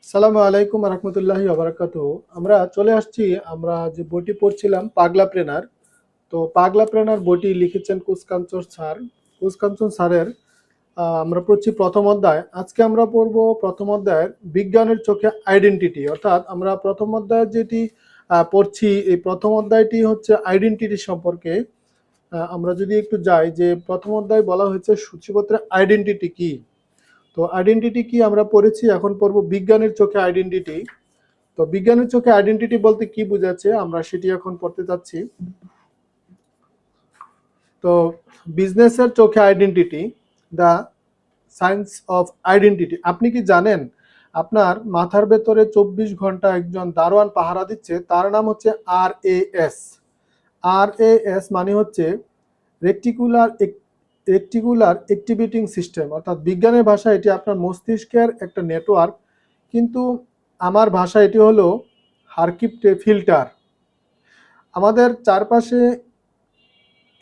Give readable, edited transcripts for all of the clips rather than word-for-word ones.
সালামু আলাইকুম রহমতুল্লাহি ওবারাকাতুহু। আমরা চলে আসছি। আমরা যে বইটি পড়ছিলাম পাগলা প্রেনার। তো পাগলা প্রেনার বইটি লিখেছেন কুসকাঞ্চন স্যার। কুসকাঞ্চন স্যারের আমরা পড়ছি প্রথম অধ্যায়। আজকে আমরা পড়ব প্রথম অধ্যায়ের বিজ্ঞানের চোখে আইডেন্টিটি, অর্থাৎ আমরা প্রথম অধ্যায়ের যেটি পড়ছি, এই প্রথম অধ্যায়টি হচ্ছে আইডেন্টিটি সম্পর্কে। আমরা যদি একটু যাই, যে প্রথম অধ্যায় বলা হয়েছে সূচিপত্রে আইডেন্টিটি কি। তো আইডেন্টিটি কি আমরা পড়েছি, এখন পড়ব বিজ্ঞানের চোখে আইডেন্টিটি। তো বিজ্ঞানের চোখে আইডেন্টিটি বলতে কি বোঝাচ্ছে আমরা সেটি এখন পড়তে যাচ্ছি। তো বিজনেসের চোখে identity, the science of identity. আপনি কি জানেন আপনার মাথার ভেতরে 24 ঘন্টা একজন দারোয়ান পাহারা দিচ্ছে, তার নাম হচ্ছে RAS। RAS মানে হচ্ছে রেক্টিকুলার রেক্টিকুলার অ্যাক্টিভেটিং সিস্টেম, অর্থাৎ বিজ্ঞানের ভাষায় এটি আপনার মস্তিষ্কের একটা নেটওয়ার্ক, কিন্তু আমার ভাষা এটি হলো হারকিপ্টে ফিল্টার। আমাদের চারপাশে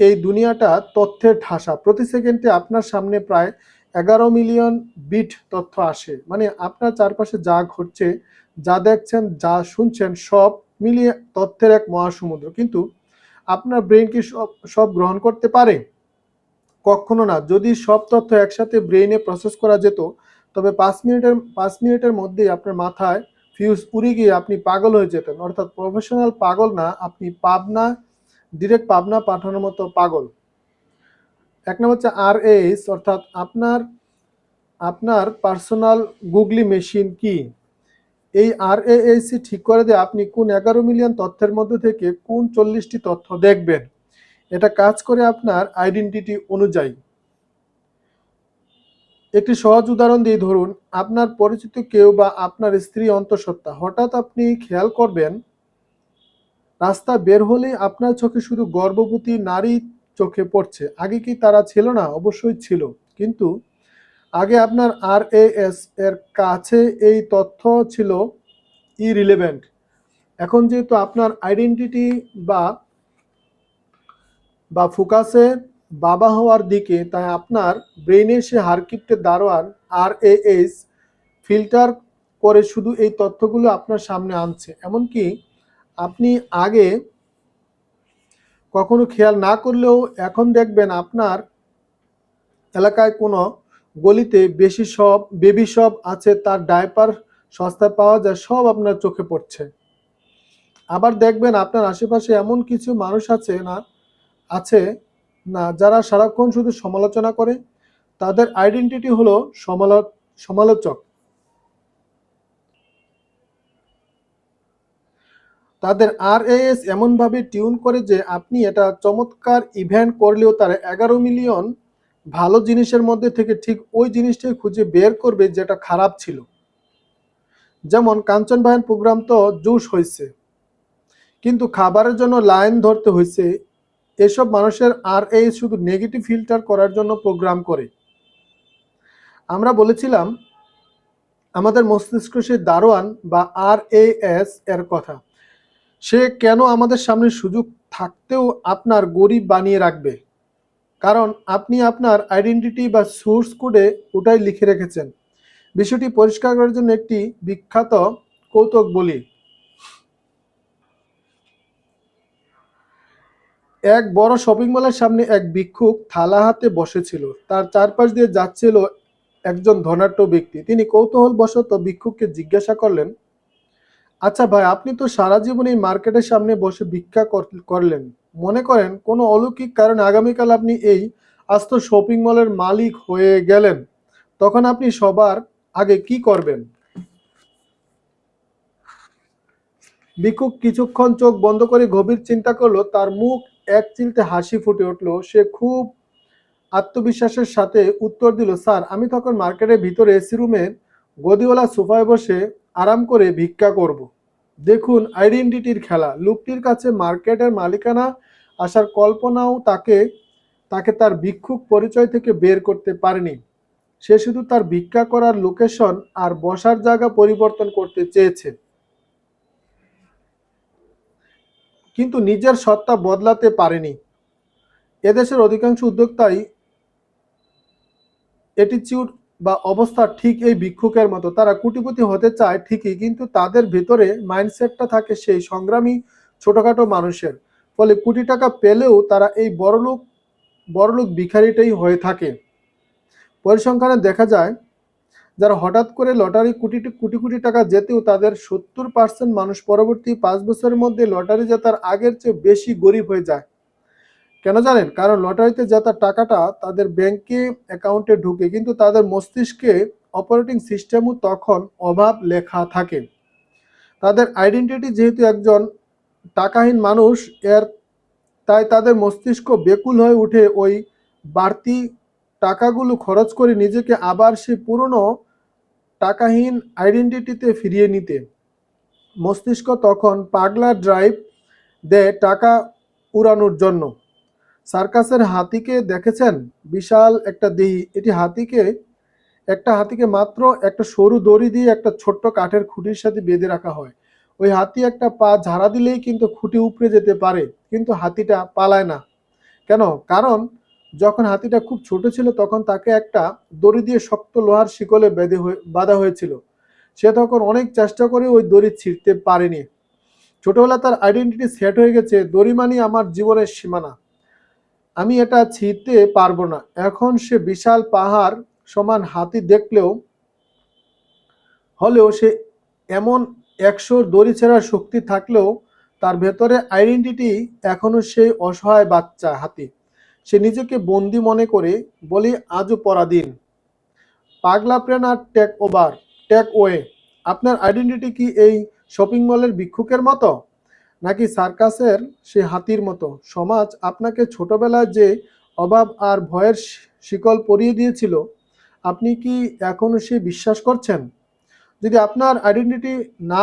এই দুনিয়াটা তথ্যের ঠাসা। প্রতি সেকেন্ডে আপনার সামনে প্রায় 11 মিলিয়ন বিট তথ্য আসে, মানে আপনার চারপাশে যা ঘটছে, যা দেখছেন, যা শুনছেন, সব মিলিয়ে তথ্যের এক মহাসমুদ্র। কিন্তু আপনার ব্রেন কি সব সব গ্রহণ করতে পারে? কখনো না। যদি সব তথ্য একসাথে ব্রেইনে প্রসেস করা যেত, তবে 5 মিনিটের মধ্যেই আপনার মাথায় ফিউজ উড়ে গিয়ে আপনি পাগল হয়ে যেতেন। অর্থাৎ প্রফেশনাল পাগল না, আপনি পাবনা, ডিরেক্ট পাবনা পাঠানোর মতো পাগল। এক নম্বর হচ্ছে RAS, অর্থাৎ আপনার আপনার পার্সোনাল গুগলি মেশিন কি। এই RAS ঠিক করে দেয় আপনি কোন 11 মিলিয়ন তথ্যের মধ্যে থেকে কোন 40টি তথ্য দেখবেন। এটা কাজ করে আপনার আইডেন্টিটি অনুযায়ী। একটি সহজ উদাহরণ দিয়ে ধরুন, আপনার পরিচিত কেউ বা আপনার স্ত্রী অন্তঃসত্ত্বা, হঠাৎ আপনি খেয়াল করবেন রাস্তা বের হলেই আপনার চোখে শুধু গর্ভবতী নারী চোখে পড়ছে। আগে কি তারা ছিল না? অবশ্যই ছিল, কিন্তু আগে আপনার RAS এর কাছে এই তথ্য ছিল ইরিলেভেন্ট। এখন যেহেতু আপনার আইডেন্টিটি বা বা ফোকাসে বাবা হওয়ার দিকে, তাই আপনার ব্রেইনে সে হারকিপ্টের দারোয়ান RAS ফিল্টার করে শুধু এই তথ্যগুলো আপনার সামনে আনছে। এমনকি আপনি আগে কখনো খেয়াল না করলেও এখন দেখবেন আপনার এলাকায় কোনো গলিতে বেবি শপ আছে, তার ডায়পার সস্তায় পাওয়া যায়, সব আপনার চোখে পড়ছে। আবার দেখবেন আপনার আশেপাশে এমন কিছু মানুষ আছে না যারা সারাক্ষণ শুধু সমালোচনা করে। তাদের আইডেন্টিটি হলো সমালোচক। তাদের RAS এমনভাবে টিউন করে যে আপনি এটা চমৎকার ইভেন্ট করলেও তারা 11 মিলিয়ন ভালো জিনিসের মধ্যে থেকে ঠিক ওই জিনিসটাই খুঁজে বের করবে যেটা খারাপ ছিল। যেমন কাঞ্চন ভাইয়ের প্রোগ্রাম তো জুস হয়েছে, কিন্তু খাবারের জন্য লাইন ধরতে হয়েছে। এসব মানুষের RAS শুধু নেগেটিভ ফিল্টার করার জন্য প্রোগ্রাম করে। আমরা বলেছিলাম আমাদের মস্তিষ্ক সে দারোয়ান বা RAS এর কথা। সে কেন আমাদের সামনে সুযোগ থাকতেও আপনার গরিব বানিয়ে রাখবে? কারণ আপনি আপনার আইডেন্টিটি বা সোর্স কোডে ওটাই লিখে রেখেছেন। বিষয়টি পরিষ্কার করার জন্য একটি বিখ্যাত কৌতুক বলি। এক বড় শপিং মলের সামনে এক ভিক্ষুক থালা হাতে বসেছিল। তার চারপাশ দিয়ে যাচ্ছিল একজন ধনাঢ্য ব্যক্তি। তিনি কৌতূহলবশত ভিক্ষুককে জিজ্ঞাসা করলেন, আচ্ছা ভাই, আপনি তো সারা জীবন এই মার্কেটের সামনে বসে ভিক্ষা করলেন, মনে করেন কোনো অলৌকিক কারণে আগামীকাল আপনি এই আস্ত শপিং মলের মালিক হয়ে গেলেন, তখন আপনি সবার আগে কি করবেন? ভিক্ষুক কিছুক্ষণ চোখ বন্ধ করে গভীর চিন্তা করলো। তার মুখ এক চিলতে হাসি ফুটে উঠল। সে খুব আত্মবিশ্বাসের সাথে উত্তর দিল, স্যার, আমি তখন মার্কেটের ভিতরে এসি রুমের গদিওয়ালা সোফায় বসে আরাম করে ভিক্ষা করব। দেখুন আইডেন্টিটির খেলা। লোকটির কাছে মার্কেটের মালিকানা আসার কল্পনাও তাকে তাকে তার ভিক্ষুক পরিচয় থেকে বের করতে পারেনি। সে শুধু তার ভিক্ষা করার লোকেশন আর বসার জায়গা পরিবর্তন করতে চেয়েছে, কিন্তু নিজের সত্তা বদলাতে পারেনি। এদেশের অধিকাংশ উদ্যোক্তাই অ্যাটিটিউড বা অবস্থা ঠিক এই ভিক্ষুকের মতো। তারা কোটিপতি হতে চায় ঠিকই, কিন্তু তাদের ভেতরে মাইন্ডসেটটা থাকে সেই সংগ্রামী ছোটখাটো মানুষের। ফলে কোটি টাকা পেলেও তারা এই বড়লোক বড়লোক ভিখারিটাই হয়ে থাকে। পরিসংখ্যানে দেখা যায়, যারা হঠাৎ করে লটারি কোটি কোটি কোটি টাকা জেতেও তাদের 70% মানুষ পরবর্তী 5 বছরের মধ্যে লটারি জেতার আগের চেয়ে বেশি গরিব হয়ে যায়। কেন জানেন? কারণ লটারিতে জেতা টাকাটা তাদের ব্যাংকে অ্যাকাউন্টে ঢুকে, কিন্তু তাদের মস্তিষ্কে অপারেটিং সিস্টেমও তখন অভাব লেখা থাকে। তাদের আইডেন্টিটি যেহেতু একজন টাকাহীন মানুষ, এর তাই তাদের মস্তিষ্ক বেকুল হয়ে ওঠে ওই বাড়তি টাকাগুলো খরচ করে নিজেকে আবার সেই পুরনো টাকাহীন আইডেন্টিটিতে ফিরিয়ে নিতে। মস্তিষ্ক তখন পাগলা ড্রাইভ দেয় টাকা উড়ানোর জন্য। সার্কাসের হাতিকে দেখেছেন? বিশাল একটা দেহি, এটি হাতিকে মাত্র একটা সরু দড়ি দিয়ে একটা ছোট্ট কাঠের খুঁটির সাথে বেঁধে রাখা হয়। ওই হাতি একটা পা ঝাড়া দিলেই কিন্তু খুঁটি উপড়ে যেতে পারে, কিন্তু হাতিটা পালায় না। কেন? কারণ যখন হাতিটা খুব ছোট ছিল তখন তাকে একটা দড়ি দিয়ে শক্ত লোহার শিকলে বাঁধা হয়েছিল। সে তখন অনেক চেষ্টা করে ওই দড়ি ছিঁড়তে পারেনি। ছোটবেলা তার আইডেন্টিটি সেট হয়ে গেছে, দড়ি মানি আমার জীবনের সীমানা, আমি এটা ছিঁড়তে পারবো না। এখন সে বিশাল পাহাড় সমান হাতি দেখলেও হলেও সে এমন 100 দড়ি ছেঁড়ার শক্তি থাকলেও তার ভেতরে আইডেন্টিটি এখনো সেই অসহায় বাচ্চা হাতি। সে নিজেকে বন্দি মনে করে, বলি আজও পরাধীন। পাগলা প্রেন আর টেক ওয়ে। আপনার আইডেন্টিটি কি এই শপিং মলের ভিক্ষুকের মতো, নাকি সার্কাসের সে হাতির মতো? সমাজ আপনাকে ছোটবেলায় যে অভাব আর ভয়ের শিকল পরিয়ে দিয়েছিল, আপনি কি এখনো সে বিশ্বাস করছেন? যদি আপনার আইডেন্টিটি না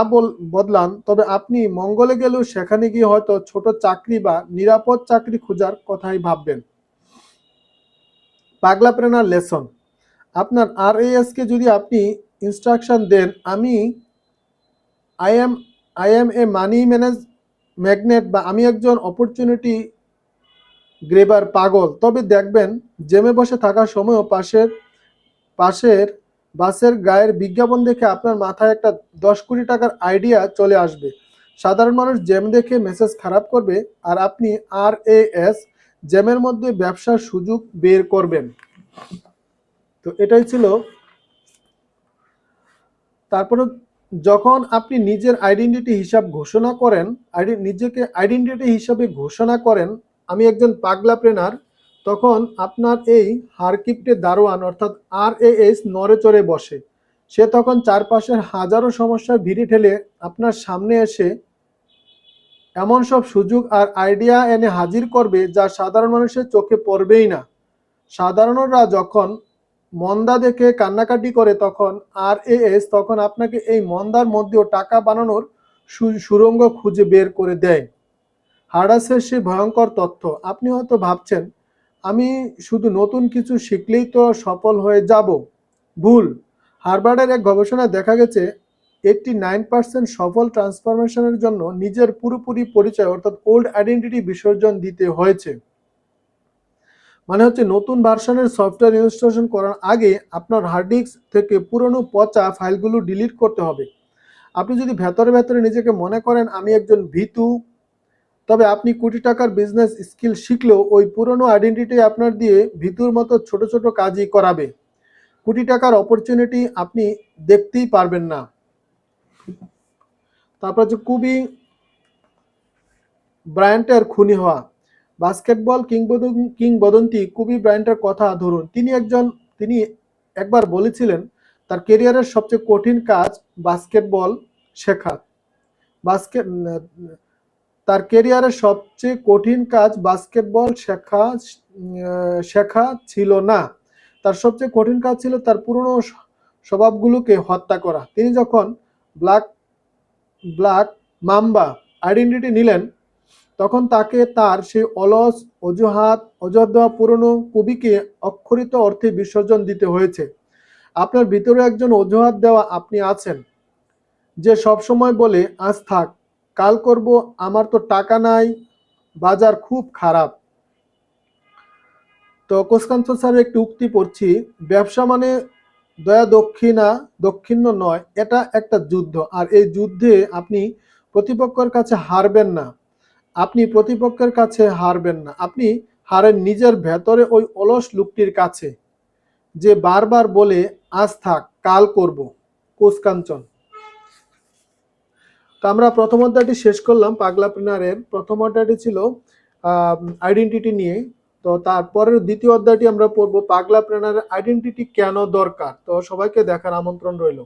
বদলান, তবে আপনি মঙ্গলে গেলেও সেখানে গিয়ে হয়তো ছোট চাকরি বা নিরাপদ চাকরি খোঁজার কথাই ভাববেন। পাগলা প্রেরণার লেসন। আপনার RAS-কে যদি আপনি ইনস্ট্রাকশন দেন, I am I am a money magnet বা আমি একজন অপরচুনিটি গ্রেবার পাগল, তবে দেখবেন জেমে বসে থাকার সময়ও পাশের বাসের গায়ের বিজ্ঞাপন দেখে আপনার মাথায় একটা 10 কোটি টাকার আইডিয়া চলে আসবে। সাধারণ মানুষ জেম দেখে মেসেজ খারাপ করবে, আর আপনি RAS জেমের মধ্যে ব্যবসার সুযোগ বের করবেন। তো এটাই ছিল। তারপরে যখন আপনি নিজের আইডেন্টিটি হিসাবে ঘোষণা করেন, আমি একজন পাগলা প্রেনার, তখন আপনার এই হারকিপ্টে দারোয়ান অর্থাৎ RAS নড়ে চড়ে বসে। সে তখন চারপাশের হাজারো সমস্যার ভিড়ে ঠেলে আপনার সামনে এসে এমন সব সুযোগ আর আইডিয়া এনে হাজির করবে যা সাধারণ মানুষের চোখে পড়বেই না। সাধারণরা যখন মন্দা দেখে কান্নাকাটি করে, তখন RAS তখন আপনাকে এই মন্দার মধ্যেও টাকা বানানোর সুড়ঙ্গ খুঁজে বের করে দেয়। হার্ডাসের সে ভয়ঙ্কর তথ্য। আপনি হয়তো ভাবছেন, আমি শুধু নতুন কিছু শিখলেই তো সফল হয়ে যাব। ভুল। হার্ভার্ডের এক গবেষণায় দেখা গেছে 89% সফল ট্রান্সফরমেশনের জন্য নিজের পুরোপুরি পরিচয় অর্থাৎ ওল্ড আইডেন্টিটি বিসর্জন দিতে হয়েছে। মানে হচ্ছে নতুন ভার্সনের সফটওয়্যার ইনস্টলেশন করার আগে আপনার হার্ড ডিস্ক থেকে পুরনো পচা ফাইলগুলো ডিলিট করতে হবে। আপনি যদি ভেতরে ভেতরে নিজেকে মনে করেন আমি একজন ভীতু, তবে আপনি কোটি টাকার বিজনেস স্কিল শিখলেও ওই পুরনো আইডেন্টিটি আপনার দিয়ে ভীতুর মতো ছোট ছোট কাজই করাবে। কোটি টাকার অপরচুনিটি আপনি দেখতেই পারবেন না। তারপর যে ব্রায়ান্টের খুনি হওয়া। বাস্কেটবল কিংবদন্তি কোবি ব্রায়ান্টের কথা ধরুন। তিনি একবার বলেছিলেন তার কেরিয়ারের সবচেয়ে কঠিন কাজ বাস্কেটবল শেখা। বাস্কেট তার কেরিয়ারের সবচেয়ে কঠিন কাজ বাস্কেটবল শেখা ছিল না। তার সবচেয়ে কঠিন কাজ ছিল তার পুরনো স্বভাবগুলোকে হত্যা করা। তিনি যখন ব্ল্যাক মাম্বা আইডেন্টিটি নিলেন, তখন তাকে তার সেই অলস অজুহাত দেওয়া পুরনো কবিকে অক্ষরিত অর্থে বিসর্জন দিতে হয়েছে। আপনার ভিতরে একজন অজুহাত দেওয়া আপনি আছেন, যে সবসময় বলে আজ থাক, কাল করব, আমার তো টাকা নাই, বাজার খুব খারাপ। তো কোসকান্ত স্যারের একটি উক্তি পড়ছি, ব্যবসা মানে দয়া দক্ষিণ নয়, এটা একটা যুদ্ধ। আর এই যুদ্ধে আপনি প্রতিপক্ষের কাছে হারবেন না। আপনি প্রতিপক্ষের কাছে হারবেন না, আপনি হারেন নিজের ভেতরে ওই অলস লোকটির কাছে, যে বারবার বলে আজ থাক কাল করব। কোচ কাঞ্চন। তো আমরা প্রথম অধ্যায়টি শেষ করলাম। পাগলাপ্রেনারের প্রথম অধ্যায়টি ছিল আইডেন্টিটি নিয়ে। তো তারপরের দ্বিতীয় অধ্যায়টি আমরা পড়বো পাগলাপ্রেনারের আইডেন্টিটি কেন দরকার। তো সবাইকে দেখার আমন্ত্রণ রইল।